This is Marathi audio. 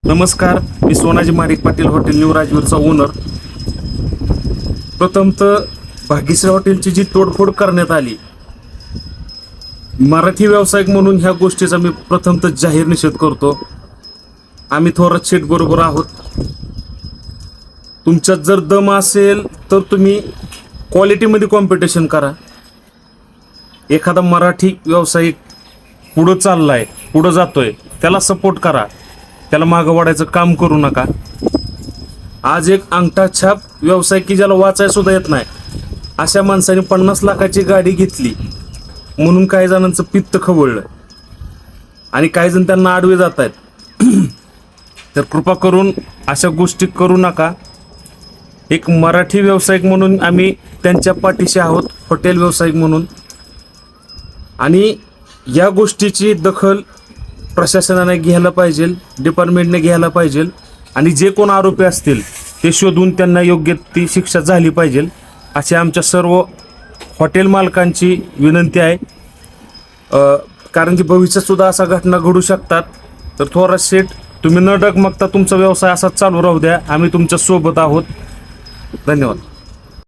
नमस्कार, मी सोनाजी माडिक पाटील, हॉटेल न्यू राजवीरचा ओनर. प्रथमतः भाग्यश्री हॉटेलची जी तोडफोड करण्यात आली, मराठी व्यावसायिक म्हणून ह्या गोष्टीचा मी प्रथमतः जाहीर निषेध करतो. आम्ही थोरात शेठ बरोबर आहोत. तुमच्यात जर दम असेल तर तुम्ही क्वालिटीमध्ये कॉम्पिटिशन करा. एखादा मराठी व्यावसायिक पुढं चाललाय, पुढं जातोय, त्याला सपोर्ट करा, त्याला मागं वाढायचं काम करू नका. आज एक अंगठा छाप व्यवसाय की ज्याला वाचायला सुद्धा येत नाही, अशा माणसाने 50 लाखाची गाडी घेतली म्हणून काही जणांचं पित्त खवळलं आणि काही जण त्यांना आडवे जात आहेत. तर कृपा करून अशा गोष्टी करू नका. एक मराठी व्यावसायिक म्हणून आम्ही त्यांच्या पाठीशी आहोत, हॉटेल व्यावसायिक म्हणून. आणि या गोष्टीची दखल प्रशासनाने घ्यायला पाहिजे, डिपार्टमेंटने घ्यायला पाहिजे आणि जे कोण आरोपी असतील ते शोधून त्यांना योग्य ती शिक्षा झाली पाहिजे, अशी आमच्या सर्व हॉटेल मालकांची विनंती आहे. कारण की भविष्यात सुद्धा अशा घटना घडू शकतात. तर थोरात शेठ, तुम्ही न डगमगता तुमचा व्यवसाय असाच चालू राहू द्या. आम्ही तुमच्या सोबत आहोत. धन्यवाद.